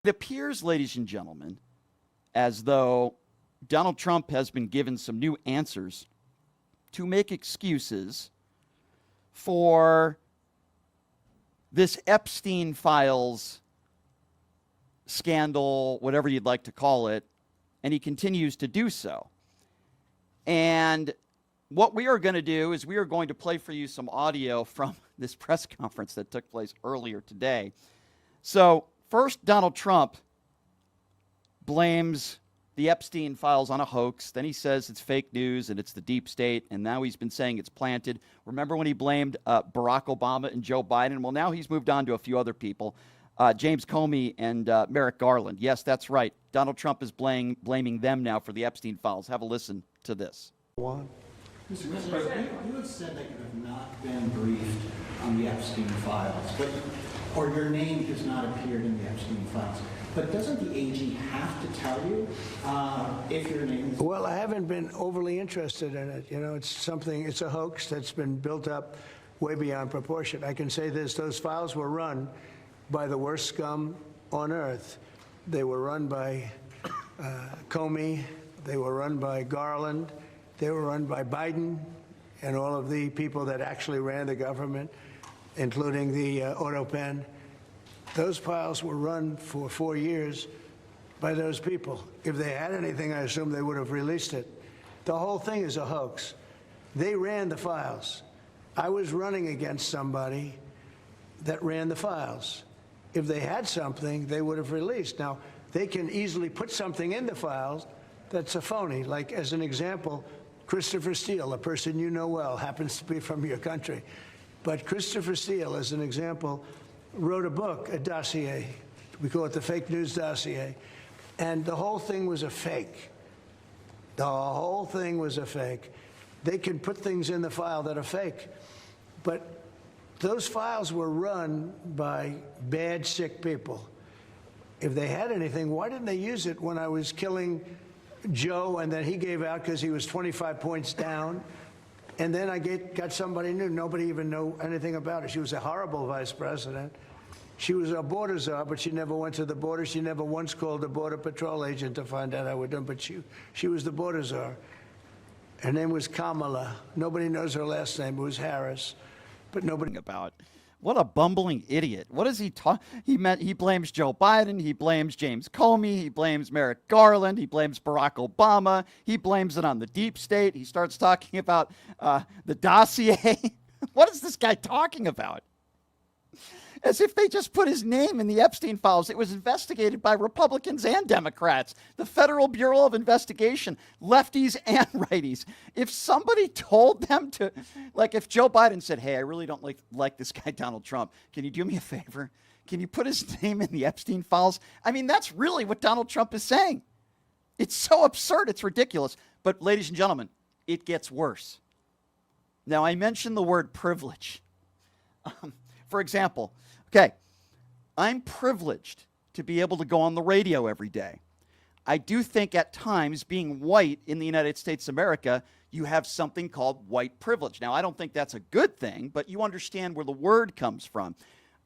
It appears, ladies and gentlemen, as though Donald Trump has been given some new answers to make excuses for this Epstein files scandal, whatever you'd like to call it, and he continues to do so. And what we are going to do is we are going to play for you some audio from this press conference that took place earlier today. So, first, Donald Trump blames the Epstein files on a hoax. Then he says it's fake news and it's the deep state. And now he's been saying it's planted. Remember when he blamed Barack Obama and Joe Biden? Well, now he's moved on to a few other people, James Comey and Merrick Garland. Yes, that's right. Donald Trump is blaming them now for the Epstein files. Have a listen to this. Mr. President, you have said that you have not been briefed on the Epstein files, or your name has not appeared in the Epstein files. But doesn't the AG have to tell you if your name is... Well, I haven't been overly interested in it. You know, it's a hoax that's been built up way beyond proportion. I can say this, those files were run by the worst scum on earth. They were run by Comey, they were run by Garland, they were run by Biden and all of the people that actually ran the government, including the auto pen. Those files were run for 4 years by those people. If they had anything, I assume they would have released it. The whole thing is a hoax. They ran the files. I was running against somebody that ran the files. If they had something, they would have released. Now, they can easily put something in the files that's a phony. Like, as an example, Christopher Steele, a person you know well, happens to be from your country. But Christopher Steele, as an example, wrote a book, a dossier. We call it the fake news dossier. And the whole thing was a fake. The whole thing was a fake. They can put things in the file that are fake. But those files were run by bad, sick people. If they had anything, why didn't they use it when I was killing Joe and then he gave out because he was 25 points down? And then I got somebody new. Nobody even knew anything about it. She was a horrible vice president. She was a border czar, but she never went to the border. She never once called a border patrol agent to find out how we're doing. But she was the border czar. Her name was Kamala. Nobody knows her last name. It was Harris. But nobody about. What a bumbling idiot. What does he talk? He blames Joe Biden. He blames James Comey. He blames Merrick Garland. He blames Barack Obama. He blames it on the deep state. He starts talking about the dossier. What is this guy talking about? As if they just put his name in the Epstein files. It was investigated by Republicans and Democrats. The Federal Bureau of Investigation, lefties and righties. If somebody told them to, like if Joe Biden said, hey, I really don't like this guy, Donald Trump. Can you do me a favor? Can you put his name in the Epstein files? I mean, that's really what Donald Trump is saying. It's so absurd. It's ridiculous. But ladies and gentlemen, it gets worse. Now, I mentioned the word privilege. For example, okay, I'm privileged to be able to go on the radio every day. I do think at times, being white in the United States of America, you have something called white privilege. Now, I don't think that's a good thing, but you understand where the word comes from.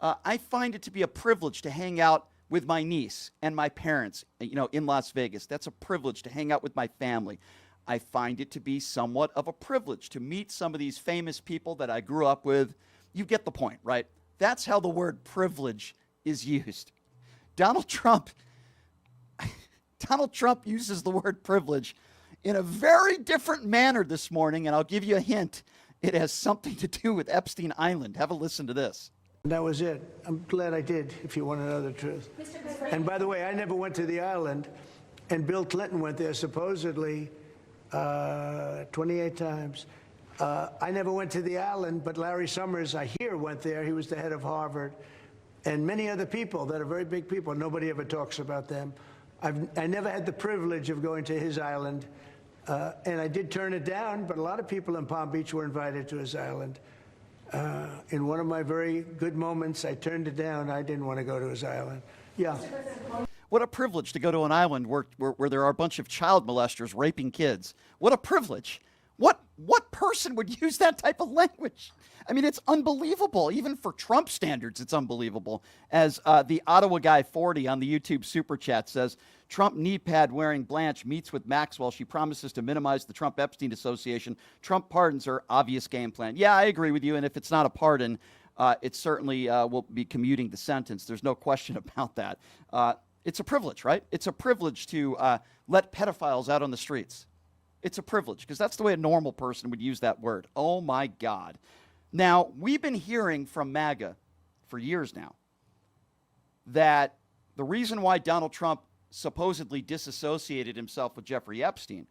I find it to be a privilege to hang out with my niece and my parents, in Las Vegas. That's a privilege to hang out with my family. I find it to be somewhat of a privilege to meet some of these famous people that I grew up with. You get the point, right? That's how the word privilege is used. Donald Trump uses the word privilege in a very different manner this morning, and I'll give you a hint. It has something to do with Epstein Island. Have a listen to this. That was it. I'm glad I did, if you want to know the truth. And by the way, I never went to the island, and Bill Clinton went there supposedly 28 times. I never went to the island, but Larry Summers, I hear, went there. He was the head of Harvard. And many other people that are very big people. Nobody ever talks about them. I never had the privilege of going to his island. And I did turn it down, but a lot of people in Palm Beach were invited to his island. In one of my very good moments, I turned it down. I didn't want to go to his island. Yeah. What a privilege to go to an island where there are a bunch of child molesters raping kids. What a privilege. What person would use that type of language? I mean, it's unbelievable. Even for Trump standards, it's unbelievable. As the Ottawa Guy 40 on the YouTube Super Chat says, Trump knee pad wearing Blanche meets with Maxwell. She promises to minimize the Trump-Epstein association. Trump pardons her. Obvious game plan. Yeah, I agree with you. And if it's not a pardon, it certainly will be commuting the sentence. There's no question about that. It's a privilege, right? It's a privilege to let pedophiles out on the streets. It's a privilege because that's the way a normal person would use that word. Oh, my God. Now, we've been hearing from MAGA for years now that the reason why Donald Trump supposedly disassociated himself with Jeffrey Epstein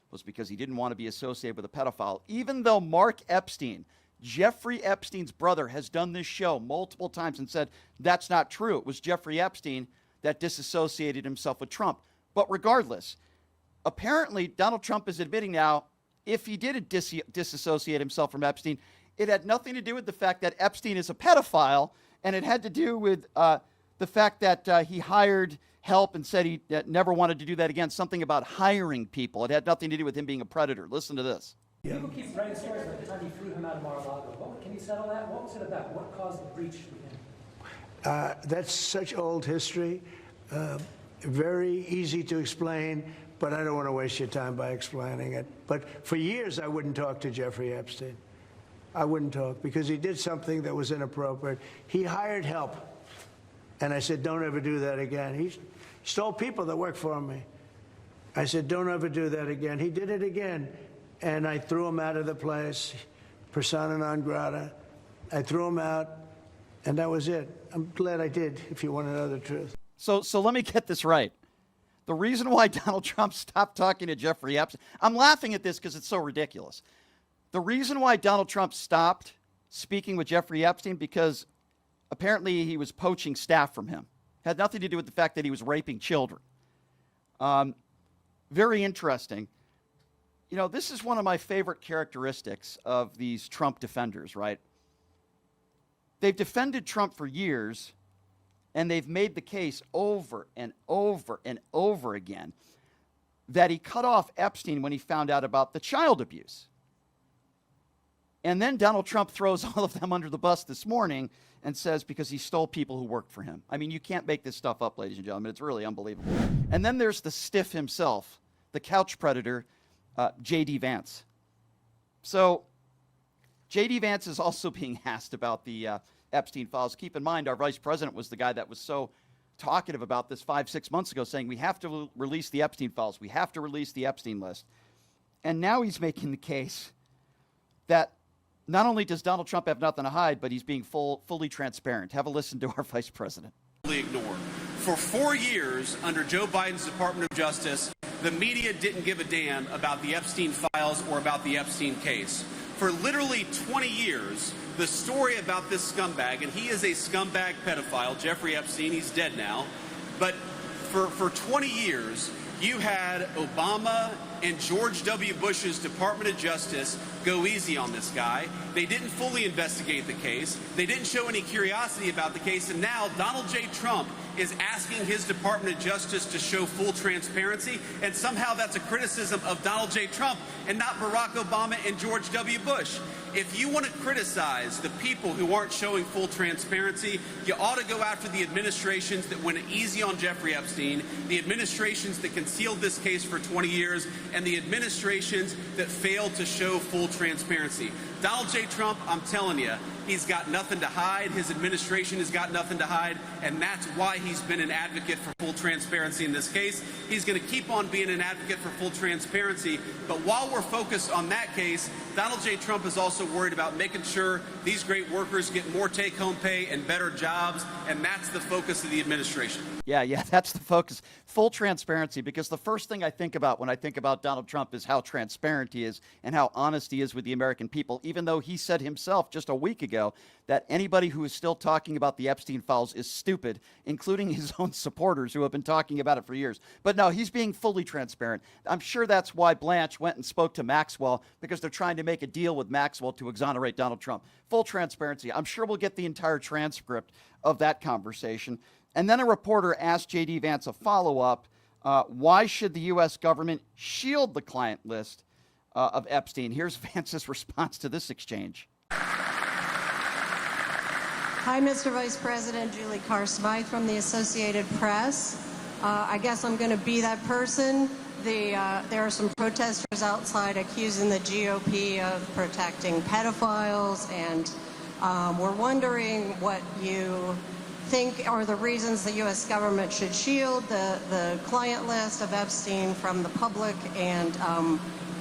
was because he didn't want to be associated with a pedophile, even though Mark Epstein, Jeffrey Epstein's brother, has done this show multiple times and said that's not true. It was Jeffrey Epstein that disassociated himself with Trump. But regardless, apparently Donald Trump is admitting now if he did disassociate himself from Epstein, it had nothing to do with the fact that Epstein is a pedophile, and it had to do with the fact that he hired help and said he never wanted to do that again, something about hiring people. It had nothing to do with him being a predator. Listen to this. People keep writing stories like the time he flew him out of Mar-a-Lago. Can you settle that? What was it about? What caused the breach with him? That's such old history. Very easy to explain, but I don't want to waste your time by explaining it. But for years, I wouldn't talk to Jeffrey Epstein. I wouldn't talk because he did something that was inappropriate. He hired help. And I said, don't ever do that again. He stole people that worked for me. I said, don't ever do that again. He did it again. And I threw him out of the place, persona non grata. I threw him out, and that was it. I'm glad I did, if you want to know the truth. So let me get this right. The reason why Donald Trump stopped talking to Jeffrey Epstein, I'm laughing at this because it's so ridiculous. The reason why Donald Trump stopped speaking with Jeffrey Epstein because apparently he was poaching staff from him. Had nothing to do with the fact that he was raping children. Very interesting. You know, this is one of my favorite characteristics of these Trump defenders, right? They've defended Trump for years, and they've made the case over and over and over again that he cut off Epstein when he found out about the child abuse. And then Donald Trump throws all of them under the bus this morning and says because he stole people who worked for him. I mean, you can't make this stuff up, ladies and gentlemen. It's really unbelievable. And then there's the stiff himself, the couch predator, J.D. Vance. So J.D. Vance is also being asked about the Epstein files. Keep in mind, our vice president was the guy that was so talkative about this 5-6 months ago, saying we have to release the Epstein files. We have to release the Epstein list. And now he's making the case that not only does Donald Trump have nothing to hide, but he's being fully transparent. Have a listen to our vice president. Ignored. For 4 years, under Joe Biden's Department of Justice, the media didn't give a damn about the Epstein files or about the Epstein case. For literally 20 years, the story about this scumbag, and he is a scumbag pedophile, Jeffrey Epstein, he's dead now, but for 20 years, you had Obama and George W. Bush's Department of Justice go easy on this guy. They didn't fully investigate the case. They didn't show any curiosity about the case. And now Donald J. Trump is asking his Department of Justice to show full transparency. And somehow that's a criticism of Donald J. Trump and not Barack Obama and George W. Bush. If you want to criticize the people who aren't showing full transparency, you ought to go after the administrations that went easy on Jeffrey Epstein, the administrations that concealed this case for 20 years, and the administrations that failed to show full transparency. Donald J. Trump, I'm telling you, he's got nothing to hide. His administration has got nothing to hide, and that's why he's been an advocate for full transparency in this case. He's going to keep on being an advocate for full transparency, but while we're focused on that case, Donald J. Trump is also worried about making sure these great workers get more take-home pay and better jobs, and that's the focus of the administration. Yeah, that's the focus. Full transparency, because the first thing I think about when I think about Donald Trump is how transparent he is and how honest he is with the American people, even though he said himself just a week ago that anybody who is still talking about the Epstein files is stupid, including his own supporters who have been talking about it for years. But no, he's being fully transparent. I'm sure that's why Blanche went and spoke to Maxwell, because they're trying to make a deal with Maxwell to exonerate Donald Trump. Full transparency. I'm sure we'll get the entire transcript of that conversation. And then a reporter asked J.D. Vance a follow-up. Why should the U.S. government shield the client list of Epstein. Here's Vance's response to this exchange. Hi, Mr. Vice President. Julie Carr-Smythe from the Associated Press. I guess I'm going to be that person. There are some protesters outside accusing the GOP of protecting pedophiles, and we're wondering what you think are the reasons the U.S. government should shield the client list of Epstein from the public, and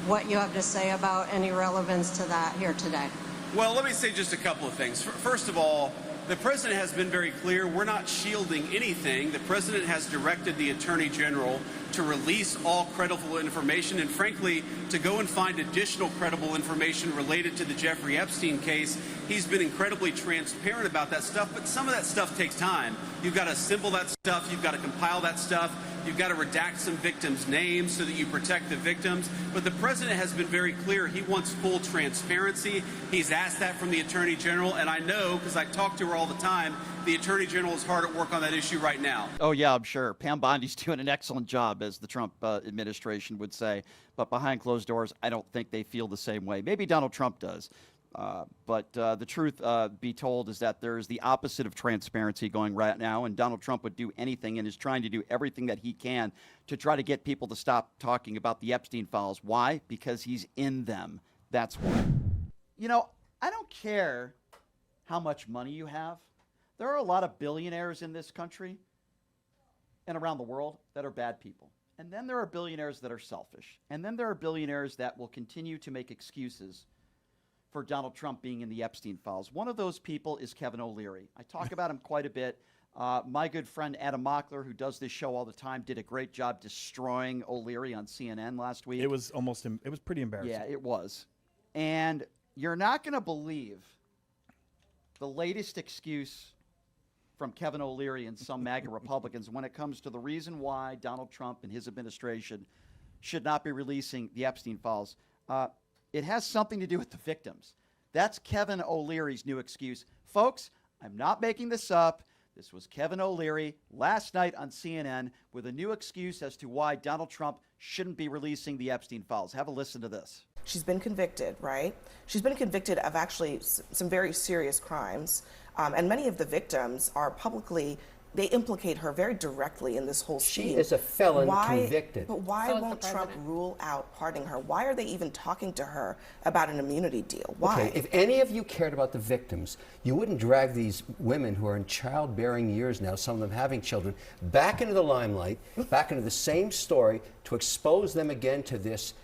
what you have to say about any relevance to that here today. Well, let me say just a couple of things. First of all, the president has been very clear. We're not shielding anything. The president has directed the attorney general to release all credible information and, frankly, to go and find additional credible information related to the Jeffrey Epstein case. He's been incredibly transparent about that stuff, but some of that stuff takes time. You've got to assemble that stuff. You've got to compile that stuff. You've got to redact some victims' names so that you protect the victims. But the president has been very clear. He wants full transparency. He's asked that from the attorney general. And I know, because I talk to her all the time, the attorney general is hard at work on that issue right now. Oh, yeah, I'm sure. Pam Bondi's doing an excellent job, as the Trump administration would say. But behind closed doors, I don't think they feel the same way. Maybe Donald Trump does. But the truth be told is that there's the opposite of transparency going right now, and Donald Trump would do anything and is trying to do everything that he can to try to get people to stop talking about the Epstein files. Why? Because he's in them. That's why. You know, I don't care how much money you have. There are a lot of billionaires in this country and around the world that are bad people. And then there are billionaires that are selfish. And then there are billionaires that will continue to make excuses for Donald Trump being in the Epstein files. One of those people is Kevin O'Leary. I talk about him quite a bit. My good friend Adam Mockler, who does this show all the time, did a great job destroying O'Leary on CNN last week. It was pretty embarrassing. Yeah, it was. And you're not going to believe the latest excuse from Kevin O'Leary and some MAGA Republicans when it comes to the reason why Donald Trump and his administration should not be releasing the Epstein files. It has something to do with the victims. That's Kevin O'Leary's new excuse. Folks, I'm not making this up. This was Kevin O'Leary last night on CNN with a new excuse as to why Donald Trump shouldn't be releasing the Epstein files. Have a listen to this. She's been convicted, right? She's been convicted of actually some very serious crimes. And many of the victims are publicly, they implicate her very directly in this whole scheme. She is a felon convicted. But why won't Trump rule out pardoning her? Why are they even talking to her about an immunity deal? Why? Okay, if any of you cared about the victims, you wouldn't drag these women who are in childbearing years now, some of them having children, back into the limelight, back into the same story to expose them again to this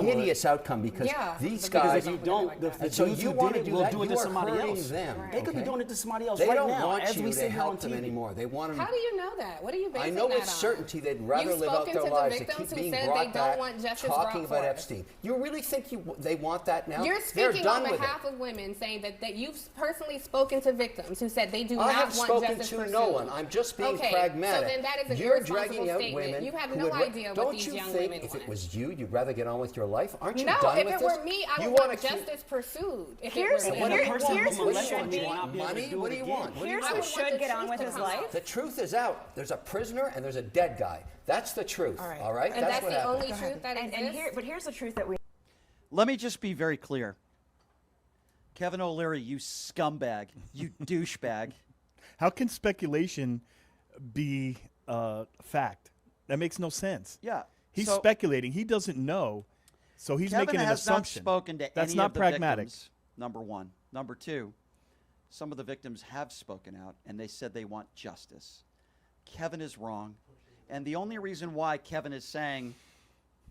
hideous outcome, because these guys, if you don't, the so dudes you who want did to it do will that, do it you to are somebody hurting else. them. They could be doing it to somebody else They right don't now want as you we to sit here on help them TV. anymore. They want them. How do you know that? What are you basing I know that with on? certainty they'd rather You've live out spoken their to the lives to victims keep who being said brought they don't back want justice talking brought about forth. Epstein. You really think they want that now? You're They're speaking done on with behalf it. of women, saying that you've personally spoken to victims who said they do I not have want spoken justice to pursued. no one. I'm just being okay, pragmatic. So then that is an You're irresponsible dragging out statement. women You have who no would idea what don't these you young think women if want. it was you, you'd rather get on with your life? Aren't you No, done if with it this? were me, I You would wanna want keep- justice pursued. If Here's it were what me. a person here's who who molested should you be- want money? What do you want? What do you Here's I who would want? want should the get on truth with to his come life. out. The truth is out. There's a prisoner and there's a dead guy. That's the truth. All right. And that's what the happened. only truth that exists. But here's the truth that we. Let me just be very clear. Kevin O'Leary, you scumbag, you douchebag. How can speculation be fact? That makes no sense. Yeah. He's so speculating. He doesn't know, so he's Kevin making an has assumption. not spoken to That's any not of the pragmatic. victims, number one. Number two, some of the victims have spoken out, and they said they want justice. Kevin is wrong. And the only reason why Kevin is saying,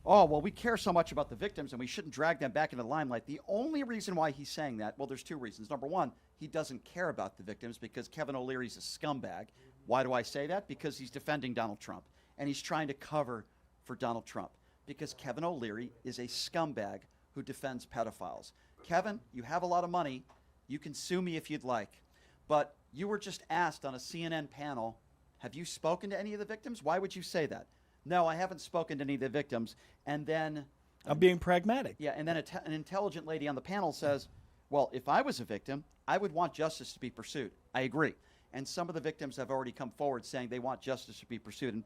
oh, well, we care so much about the victims and we shouldn't drag them back into the limelight. The only reason why he's saying that, well, there's two reasons. Number one, he doesn't care about the victims because Kevin O'Leary's a scumbag. Why do I say that? Because he's defending Donald Trump. And he's trying to cover for Donald Trump because Kevin O'Leary is a scumbag who defends pedophiles. Kevin, you have a lot of money. You can sue me if you'd like. But you were just asked on a CNN panel, have you spoken to any of the victims? Why would you say that? No, I haven't spoken to any of the victims. And then I'm being pragmatic. yeah, and then an intelligent lady on the panel says, well, if I was a victim, I would want justice to be pursued. I agree. And some of the victims have already come forward saying they want justice to be pursued. And